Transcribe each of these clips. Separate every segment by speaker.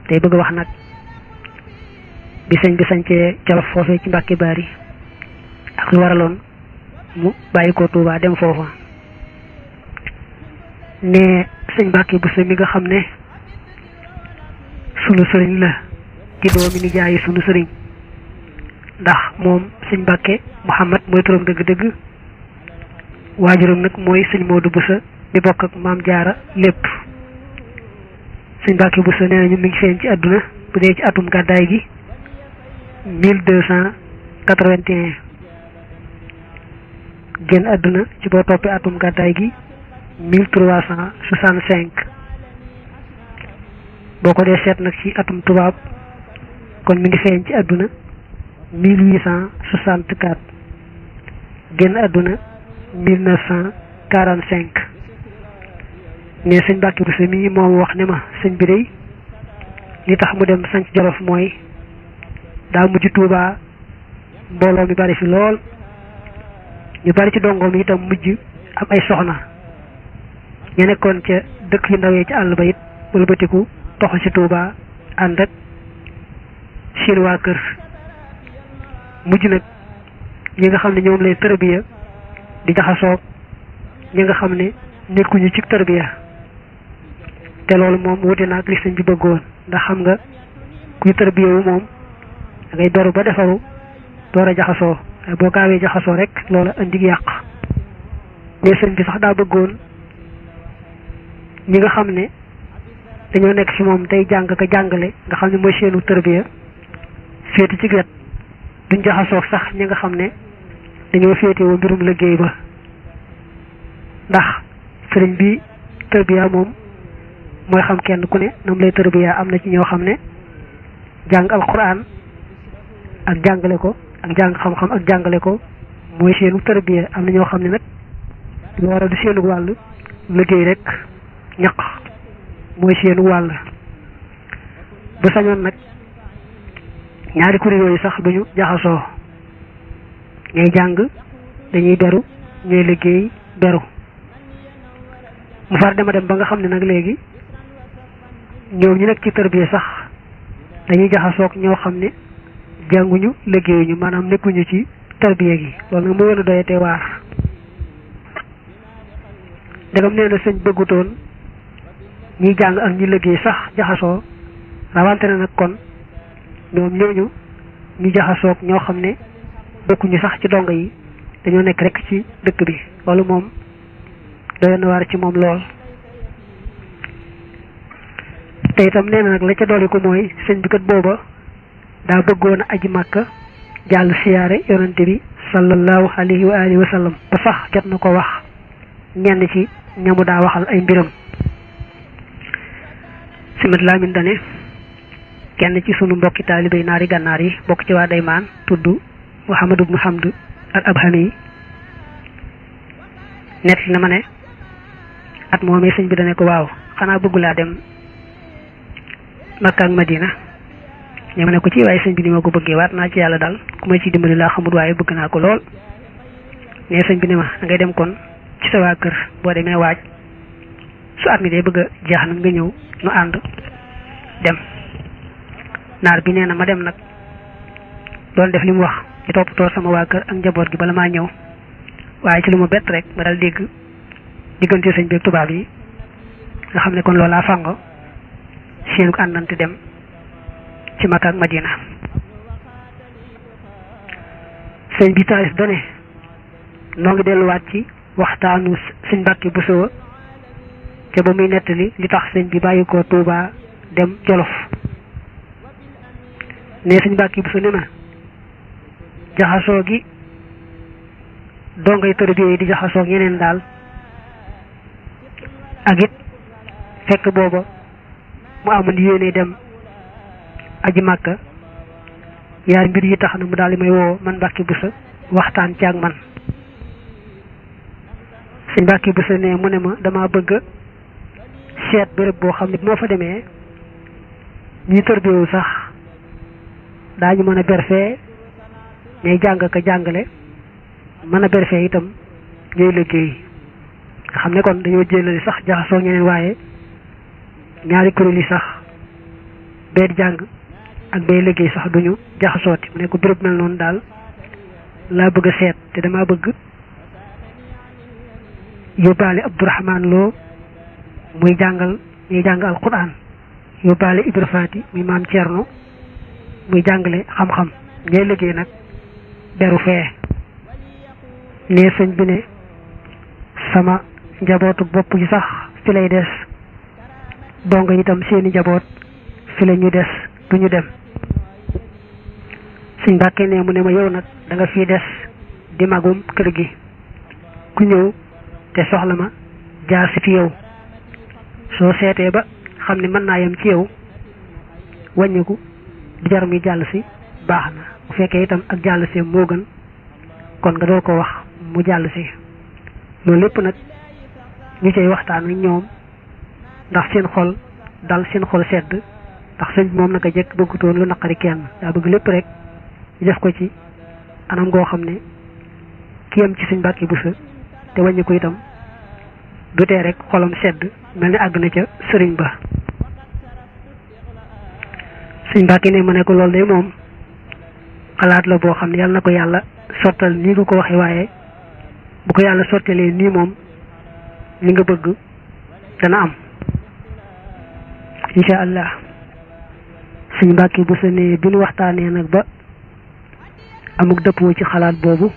Speaker 1: tay bëgg wax nak bi sëñ bi sañcee Jolof foofee ci Mbàkke Bari ak lu waraloon mu bàyyi ko Touba dem foofa ne sëñ Mbàkke Buso mi nga xam ne sunu sëriñ la di doomi ni jaayi sunu sëriñ ndax moom sëñ Mbàkke Muhammad mooy turam dëgg-dëgg waajuram nag mooy sëñ Moodu Buso mi bokk ak maam Jaara lépp sëñ Mbàkke Buso nee nañu mi ngi feeñ ci àdduna bu dee ci atum gàddaay gi 1281 génn àdduna ci boo toppee atum gàddaay gi 1365 boo ko dee seet nag ci atum tubaab kon mi ngi feeñ ci àdduna 1864 génn àdduna 1945 ne sëñ Mbàkke Buso mi moom wax ne ma sëñ bi day li tax mu dem sanc Jolof mooy daa mujj Tuuba mbooloo mi bari fi lool ñu bari ci dongoom yi itam mujj am ay soxna ñu nekkoon ca dëkk yu ndawee ci àll ba it wëlbatiku toxal ci Tuuba ànd ak seen waa kër mujj nag ñi nga xam ne ñoom lay tërbiya di jaxasoog ñi nga xam ne nekkuñu ci tërbiya te loolu moom wute na ak li sëñ bi bëggoon ndax xam nga kuy tërbiya wu moom da ngay beru ba defaru door a jaxasoo waaye boo gaawee jaxasoo rek loola indi yàq mais sëñ bi sax daa bëggoon ñi nga xam ne dañoo nekk ci moom tey jàng ka jàngale nga xam ne mooy seenu tërbiya féeti ci wet duñ jaxasoo sax ñi nga xam ne dañoo féetewoo mbirum liggéey ba ndax sëriñ bi tërbiya moom mooy xam kenn ku ne nam lay tërbiya am na ci ñoo xam ne jàng alquran ak jàngale ko ak jàng xam-xam ak jàngale ko mooy seenu tërbiya am na ñoo xam ne nag lu war a du seenu wàll liggéey rek ñaq mooy seenu wàll bu sañoon nag ñaari kuréel yooyu sax duñu jaxasoo ñay jàng dañuy beru ñooy liggéey beru mu far dema dem ba nga xam ne nag léegi ñoom ñu nekk ci tërbiya sax dañuy jaxasoog ñoo xam ne jànguñu liggéeyuñu maanaam nekkuñu ci tarbiya gi loolu nag mu wëna doyatee waar dagam nee na sëñ bëggutoon ñi jàng ak ñi liggéey sax jaxasoo rawante na nag kon ñoom ñooñu ñu jaxasoog ñoo xam ne bokkuñu sax ci donga yi dañoo nekk rek ci dëkk bi loolu moom doy na waar ci moom lool te itam nee na nag la ca dolli ko mooy sëñ bi kat booba daa bëggoon a aji Màkka jàll siyaare yonante bi sallallahu alayhi wa alihi wa sallam ba sax jot na ko wax ñenn ci ñamu daa waxal ay mbiram simat Lamin dane kenn ci sunu mbokki taalibey naari gànnaar yi bokk ci waa Daymaan tudd Muhammad ibn Hamd al Abhami nett na ma ne at moomee sëñ bi dane ko waaw xanaa bëggulaa dem Makka ak Madina ñama ne ko ci waaye sëñ bi ni ma ko bëggee waat naa ci yàlla daal ku ma ci dimbali laa xamul waaye bëgg naa ko lool ne sëñ bi ne ma da ngay dem kon ci sa waa kër boo demee waaj su at mi day bëgg a jeex nag nga ñëw nu ànd dem naar bi nee na ma dem nag doon def li mu wax di toppatoo sama waa kër ak njaboot gi bala maa ñëw waaye ci lu ma bett rek ma dal dégg diggante sëñ bi ak tubaab yi nga xam ne kon loolaa fàngo seenu àndante dem ci Makka ak Madina sëñ bi taalif dane noo ngi delluwaat ci waxtaanu sëñ Mbàkke Buso ca ba muy nettali li tax sëñ bi bàyyi ko Tuuba dem Jolof ne sëñ Mbàkke Buso ne na jaxasoo gi dongay tërbiya yi di jaxasoo ñeneen daal ak it fekk booba mu amoon yéene dem aji Màkka yaar mbir yi tax na mu daal di may woo man Mbàkke Buso waxtaan ci ak man sëñ Mbàkke Buso ne mu ne ma dama bëgg seet béréb boo xam ne moo fa demee ñi tërbiyewu sax daañu mën a berfee ñay jàng ka jàngale mën a berfee itam ñooy liggéey nga xam ne kon dañoo jëlali sax jaxasoo ñeneen waaye ñaari kuréel yi sax bee di jàng ak bee liggéey sax duñu jaxasooti mu ne ko béréb mel noonu daal laa bëgg a seet te dama bëgg yóbbaale Abdourahman Lo muy jàngal ñuy jàng alquran yóbbaale Ibra Faati muy maam Thierno muy jàngale xam-xam ñay liggéey nag beru fee ne sëñ bi ne sama njabootu bopp gi sax fi lay des donga itam seeni njaboot fi la ñu des duñu dem sëñ Mbàkke ne mu ne ma yow nag da nga fii des di magum kër gi ku ñëw te soxla ma jaar si fi yow soo seetee ba xam ne mën naa yem ci yow wàññiku di jar muy jàll si baax na bu fekkee itam ak jàll see moo gën kon nga door ko wax mu jàll si loolu lépp nag ñu cay waxtaan ak ñoom ndax seen xol dal seen xol sedd ndax sëñ bi moom naka jekk bëggutoon lu naqari kenn daa bëgg lépp rek ñu def ko ci anam goo xam ne ki yam ci sëñ Mbàkke Buso te wàññi ko itam du tee rek xolam sedd mel ni àgg na ca sëriñ ba sëñ Mbàkke ne ma ne ko loolu de moom xalaat la boo xam ne yàlla na ko yàlla sottal nii nga ko waxee waaye bu ko yàlla sottalee nii moom li nga bëgg dana am insha allah sëñ Mbàkke Buso ne bi nu waxtaanee nag ba amuk dëppoo ci xalaat boobu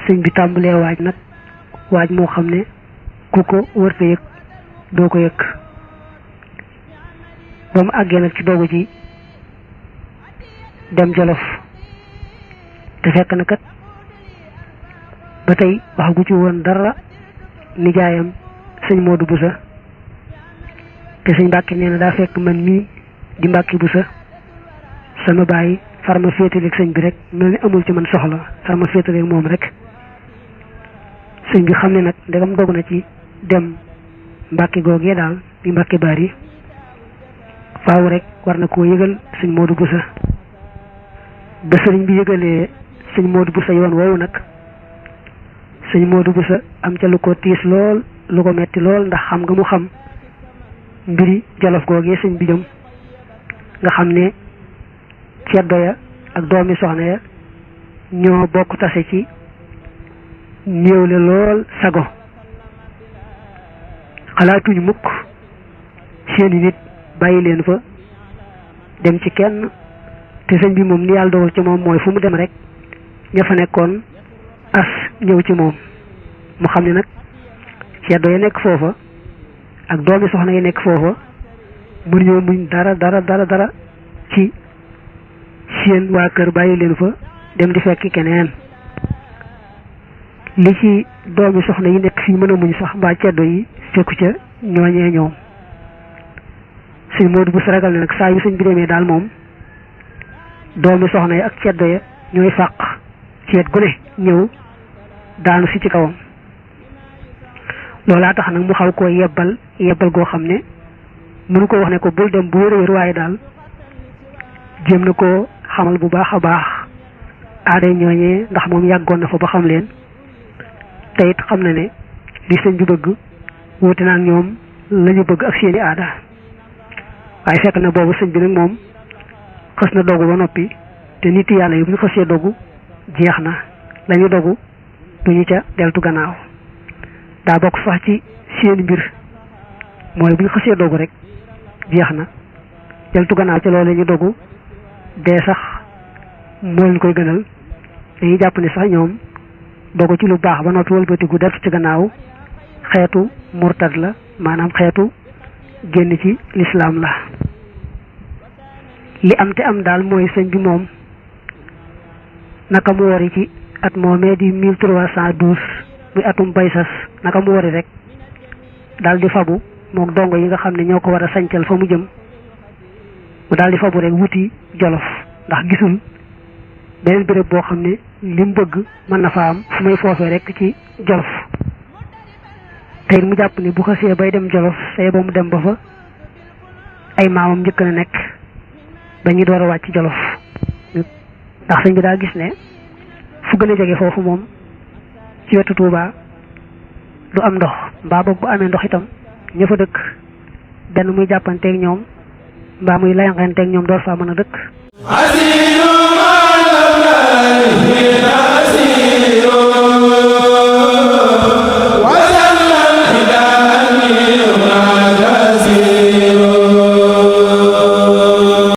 Speaker 1: sëñ bi tàmbalee waaj nag waaj moo xam ne ku ko wërta yëg doo ko yëg ba mu àggee nag ci doogu ci dem Jolof te fekk na kat ba tey wax gu ci woon dara nijaayam sëñ Modou Buso te sëñ Mbàkke nee na daa fekk man mii di Mbàkke Buso sama bàyyi farma féetaleeg sëñ bi rek mel ni amul ci man soxla farma féetaleeg moom rek sëñ bi xam ne nag ndegam dogu na ci dem Mbàkke googee daal di Mbàkke Bari faaw rek war na koo yëgal sëñ Modou Buso ba sëriñ bi yëgalee sëñ Modou Buso yoon woowu nag sëñ Modou Buso am ca lu ko tiis lool lu ko metti lool ndax xam nga mu xam mbiri Jolof googee sëñ bi jëm nga xam ne ceddo ya ak doomi soxna ya ñoo bokk tase ci néewle lool sago xalaatuñu mukk seeni nit bàyyi leen fa dem ci kenn te sëñ bi moom ni yàlla dogal ci moom mooy fu mu dem rek ña fa nekkoon as ñëw ci moom mu xam ne nag ceddo ya nekk foofa ak doomi soxna yi nekk foofa mënuñoo muñ dara ci seen waa kër bàyyi leen fa dem di fekki keneen li ci doomi soxna yi nekk fii mën a muñ sax mbaa ceddo yi fekku ca ñooñee ñoom sëñ Modou Buso ragal ne nag saa yu sëñ bi demee daal moom doomi soxna yi ak ceddo ya ñooy fàq ci wet gu ne ñëw daanu si ci kawam loolaa tax nag mu xaw koo yebbal goo xam ne mënu ko wax ne ko bul dem bu wér waaye daal jéem na koo xamal bu baax a baax aaday ñooñee ndax moom yàggoon na fa ba xam leen te it xam na ne li sëñ bi bëgg wuute naa ñoom la ñu bëgg ak seeni aada waaye fekk na boobu sëñ bi nag moom xës na dogu ba noppi te nit yàlla yi bu ñu xësee dogu jeex na la ñu dogu duñu ca deltu gannaaw daa bokk sax ci seeni mbir mooy bu ñu xësee dogu rek jeex na deltu gannaaw ca loolu ñu dogu dee sax moo leen koy gënal dañuy jàpp ne sax ñoom dogu ci lu baax ba noppi wëlbatiku deltu ci gannaaw xeetu murtad la maanaam xeetu génn ci lislaam la li am te am daal mooy sëñ bi moom naka mu wari ci at moomee di 1312 muy atum baysas naka mu wari rek daal di fabu mook dongo yi nga xam ne ñoo ko war a sancal fa mu jëm mu daal di fabu rek wuti Jolof ndax gisul beneen béréb boo xam ne li mu bëgg mën na fa am fu may foofee rek ci Jolof tey mu jàpp ne bu xasee bay dem Jolof say ba mu dem ba fa ay maamam njëkk na nekk ba ñu door a wàcc Jolof ndax sëñ bi daa gis ne fu gën a jege foofu moom ci wetu Tuuba du am ndox mbaa boog bu amee ndox itam ña fa dëkk benn muy jàppanteeg ñoom mbaa muy layanxanteeg ñoom door faa mën a dëkk